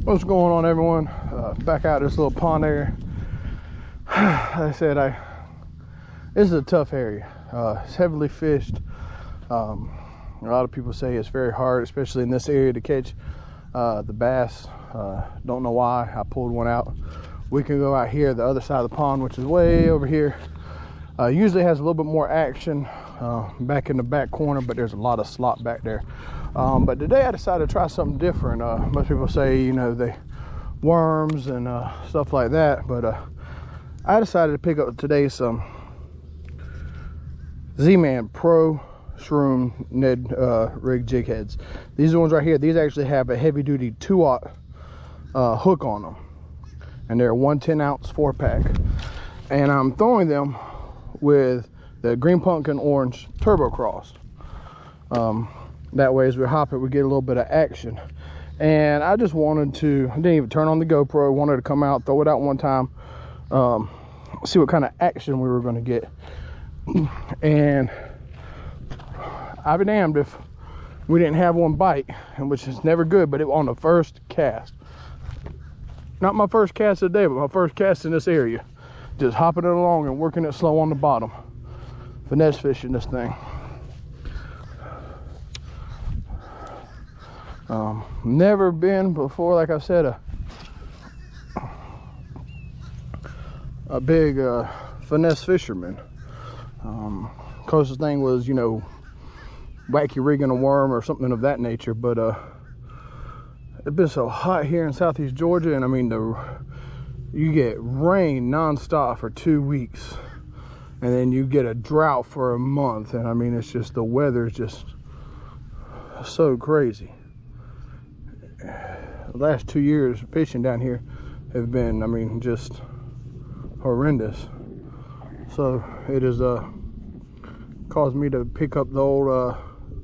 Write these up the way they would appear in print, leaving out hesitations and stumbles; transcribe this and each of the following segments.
What's going on, everyone? Back out this little pond area. Like I said, this is a tough area. It's heavily fished. A lot of people say it's very hard, especially in this area, to catch the bass. Don't know why. I pulled one out. We can go out here, the other side of the pond, which is way over here. Usually has a little bit more action back in the back corner, but there's a lot of slop back there. But today I decided to try something different. Most people say, you know, they worms and stuff like that, but I decided to pick up today some Zman Pro Shroom nedrig jig heads. These are the ones right here. These actually have a heavy duty 2/0 hook on them, and they're 110 ounce 4-pack. And I'm throwing them with the green pumpkin orange Turbo Crawz. That way, as we hop it, we get a little bit of action. And I just wanted to, I didn't even turn on the GoPro, wanted to come out, throw it out one time, see what kind of action we were going to get. And I'd be damned if we didn't have one bite, which is never good, but it on the first cast. Not my first cast of the day, but my first cast in this area. Just hopping it along and working it slow on the bottom. Finesse fishing this thing. Never been before, like I said, a big finesse fisherman. Closest thing was, you know, wacky rigging a worm or something of that nature, but it's been so hot here in southeast Georgia, and I mean, you get rain nonstop for 2 weeks, and then you get a drought for a month, and I mean, it's just, the weather is just so crazy. The last 2 years fishing down here have been, I mean, just horrendous. So it has caused me to pick up the old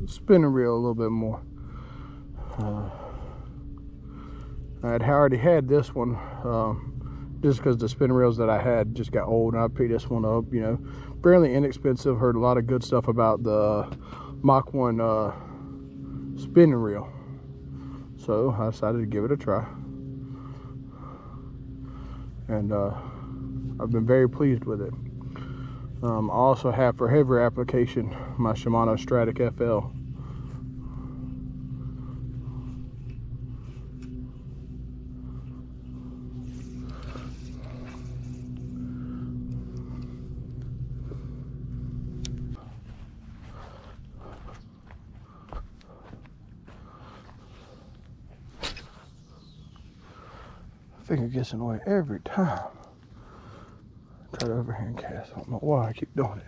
spinning reel a little bit more. I had already had this one just because the spinning reels that I had just got old, and I picked this one up, you know, fairly inexpensive. Heard a lot of good stuff about the Mach 1 spinning reel. So I decided to give it a try, and I've been very pleased with it. I also have, for heavier application, my Shimano Stratic FL. Finger gets in the way every time. Try to overhand cast. I don't know why I keep doing it.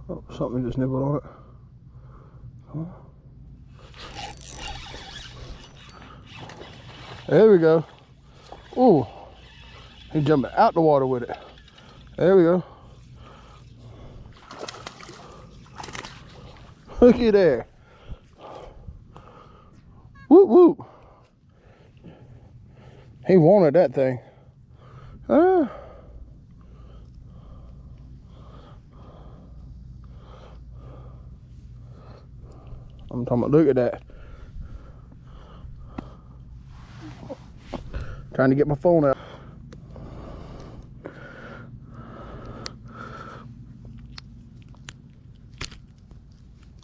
Oh, something just nibbled on it. There we go. Ooh, he's jumping out the water with it. There we go. Looky there. Whoop whoop. He wanted that thing. I'm talking about, look at that. Trying to get my phone out.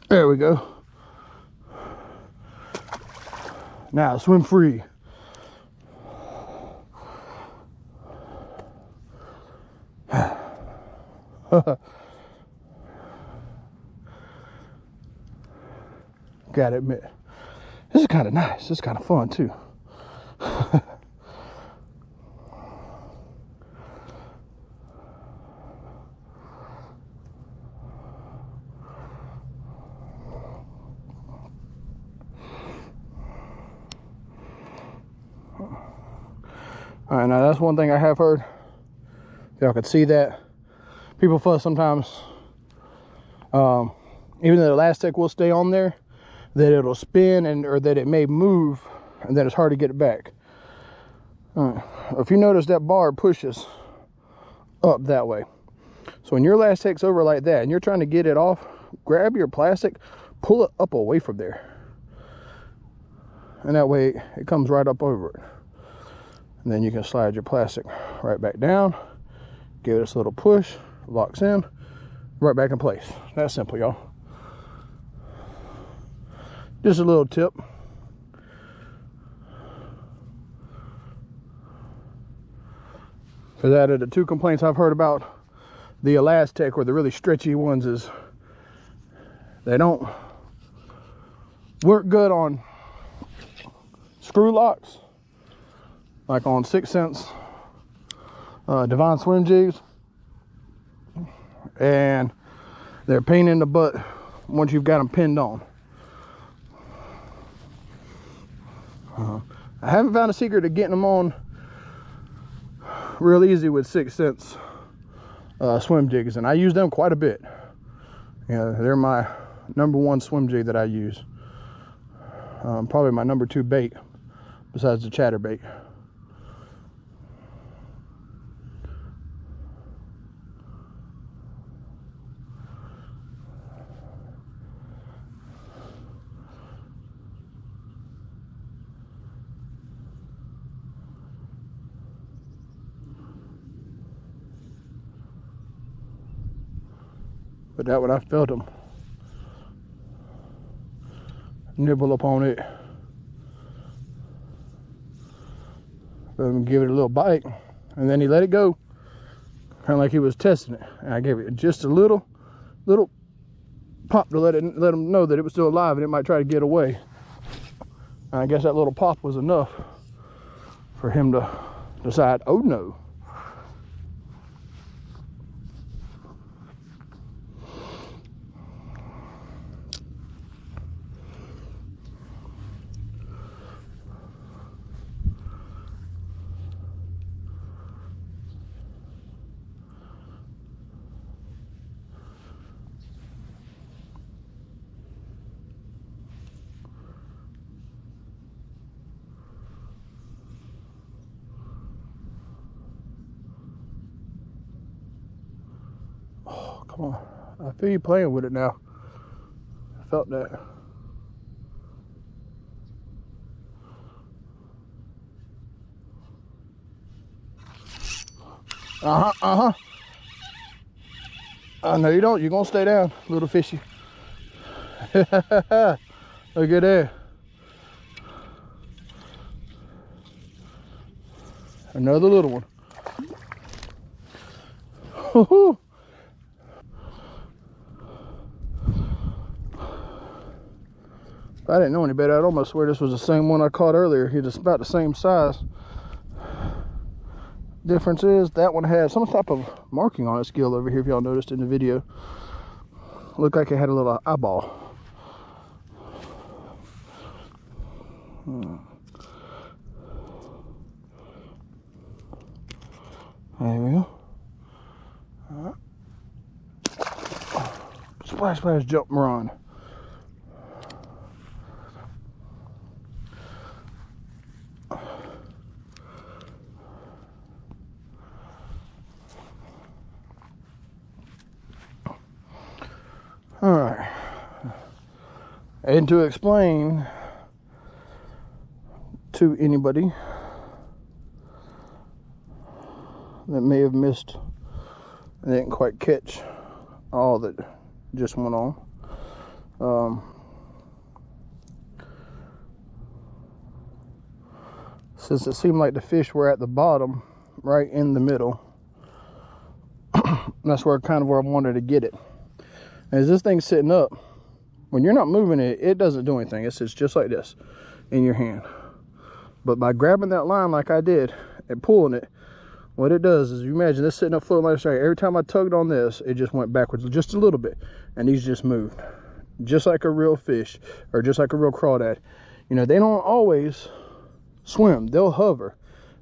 There we go. Now swim free. Gotta admit, this is kind of nice. This is kind of fun too. All right, now that's one thing I have heard. Y'all could see that. People fuss sometimes, even though the elastic will stay on there, that it'll spin or that it may move and that it's hard to get it back. If you notice, that bar pushes up that way. So when your elastic's over like that and you're trying to get it off, grab your plastic, pull it up away from there. And that way it comes right up over it. And then you can slide your plastic right back down, give it this little push, locks in, right back in place. That's simple, y'all. Just a little tip. Because out of the two complaints I've heard about the Elastec, or the really stretchy ones, is they don't work good on screw locks, like on 6 cents Divine swim jigs, and they're a pain in the butt once you've got them pinned on. I haven't found a secret to getting them on real easy with 6 cents swim jigs, and I use them quite a bit. Yeah, they're my #1 swim jig that I use. Probably my #2 bait besides the chatterbait. But that one, I felt them nibble up on it. Give it a little bite, and then he let it go, kind of like he was testing it. And I gave it just a little pop to let him know that it was still alive and it might try to get away. And I guess that little pop was enough for him to decide, oh no. Come on, I feel you playing with it now. I felt that. No, you don't. You're gonna stay down, little fishy. Look at that. Another little one. Woohoo! If I didn't know any better, I'd almost swear this was the same one I caught earlier. He's just about the same size. Difference is that one had some type of marking on its gill over here, if y'all noticed in the video. Looked like it had a little eyeball. There we go. All right. Splash, splash, jump, run. All right. And to explain to anybody that may have missed and didn't quite catch all that just went on, since it seemed like the fish were at the bottom, right in the middle, that's where I wanted to get it. As this thing's sitting up, when you're not moving it, it doesn't do anything. It sits just like this in your hand. But by grabbing that line like I did and pulling it, what it does is, you imagine this sitting up floating like this. Every time I tugged on this, it just went backwards just a little bit, and these just moved, just like a real fish or just like a real crawdad. You know, they don't always swim; they'll hover,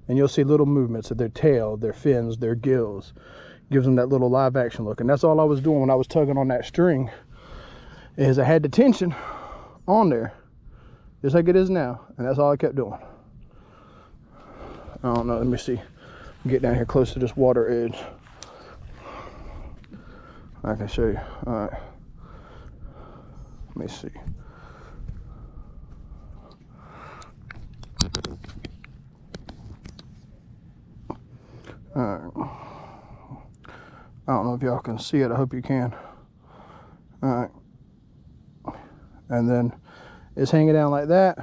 and you'll see little movements of their tail, their fins, their gills. Gives them that little live action look. And that's all I was doing when I was tugging on that string, is I had the tension on there, just like it is now, and that's all I kept doing. I don't know, let me see. Get down here close to this water edge. I can show you. All right. Let me see. All right. I don't know if y'all can see it. I hope you can. All right. And then it's hanging down like that.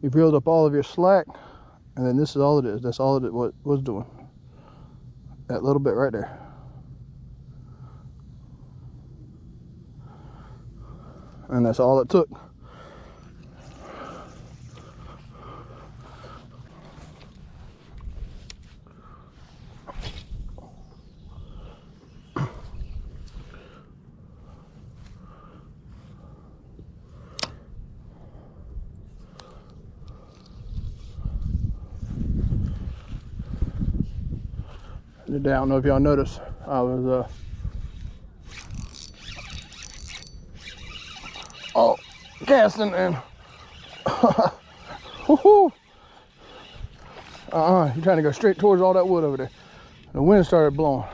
You've reeled up all of your slack. And then this is all it is. That's all it was doing. That little bit right there. And that's all it took. I don't know if y'all noticed, I was casting and you're trying to go straight towards all that wood over there. The wind started blowing.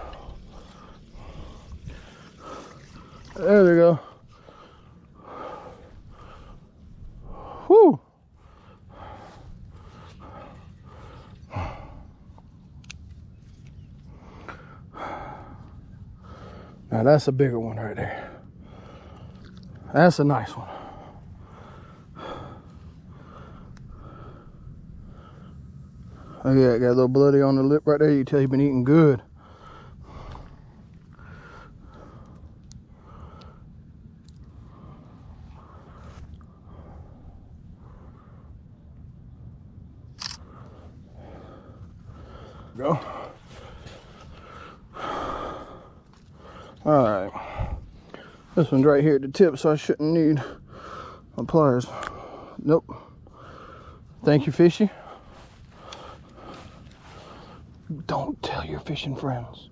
There we go. Whew. Now that's a bigger one right there. That's a nice one. Oh yeah, got a little bloody on the lip right there. You can tell you've been eating good. Go. All right. This one's right here at the tip, so I shouldn't need my pliers. Nope. Thank you, fishy. Don't tell your fishing friends.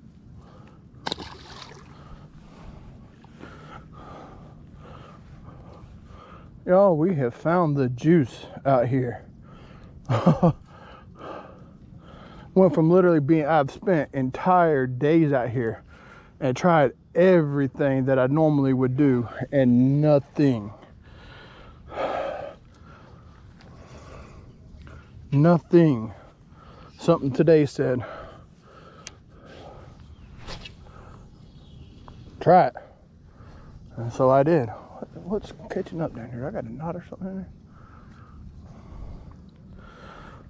Y'all, we have found the juice out here. Went from literally being, I've spent entire days out here and tried everything that I normally would do and nothing. Nothing. Something today said, try it. And so I did. What's catching up down here? I got a knot or something in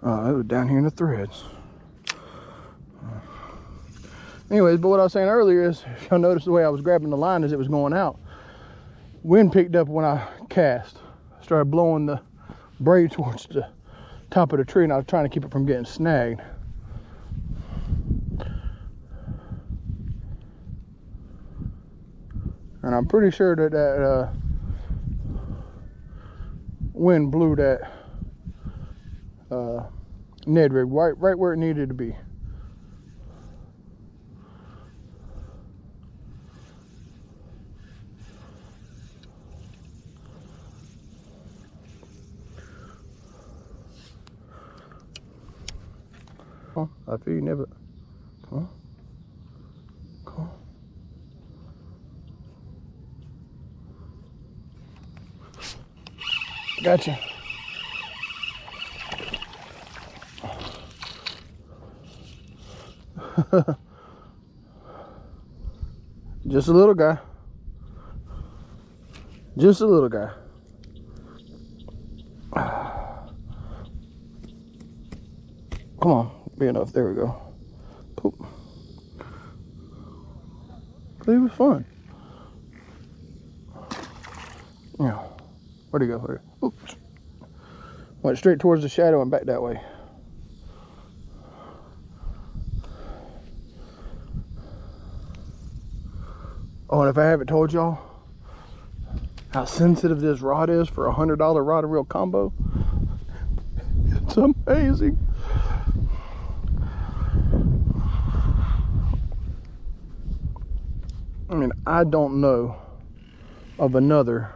there. It was down here in the threads. Anyways, but what I was saying earlier is, if y'all noticed the way I was grabbing the line as it was going out, wind picked up when I cast. Started blowing the braid towards the top of the tree, and I was trying to keep it from getting snagged. And I'm pretty sure that that wind blew that nedrig right where it needed to be. I feel you never. Come on. Come on. Gotcha. Just a little guy. Just a little guy. Come on. Big enough. There we go. Poop. It was fun. Yeah. Where'd he go? Oops. Went straight towards the shadow and back that way. Oh, and if I haven't told y'all how sensitive this rod is for a $100 rod and reel combo, it's amazing. I mean, I don't know of another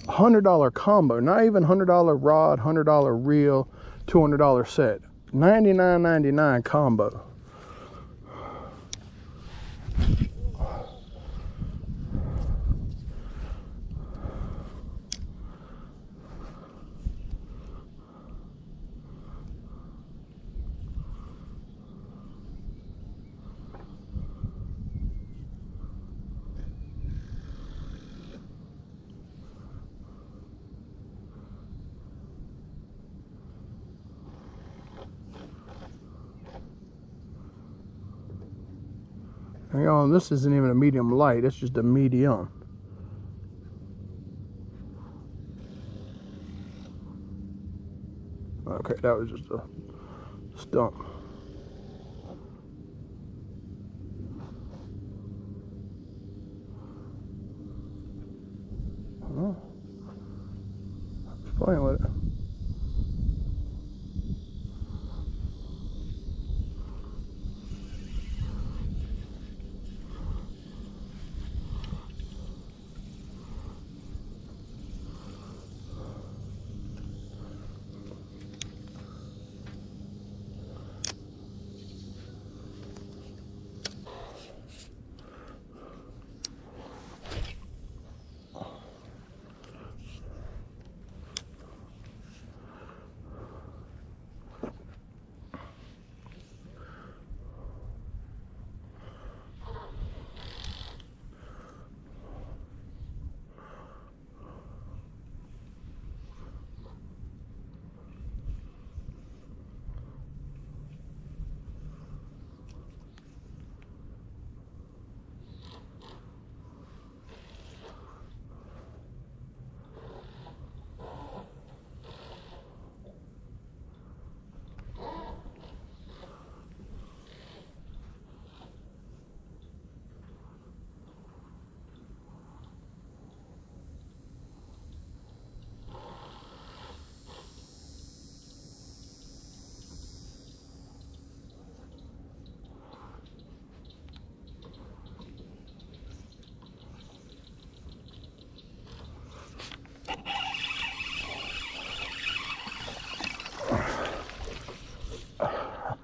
$100 combo, not even $100 rod, $100 reel, $200 set, $99.99 combo. Hang on, this isn't even a medium light, it's just a medium. Okay, that was just a stump. Oh, I was playing with it.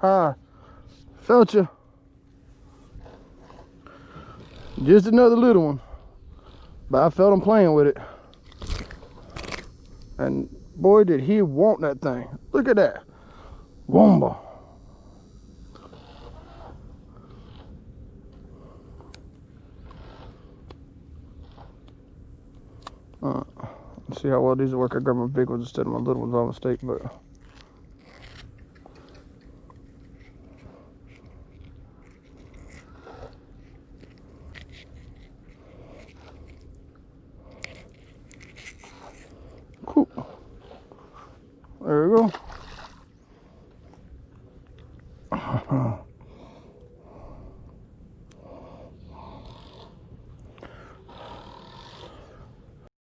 Ah, felt you. Just another little one, but I felt him playing with it. And boy, did he want that thing. Look at that. Womba. Let's see how well these work. I grabbed my big ones instead of my little ones by mistake, but cool. There we go.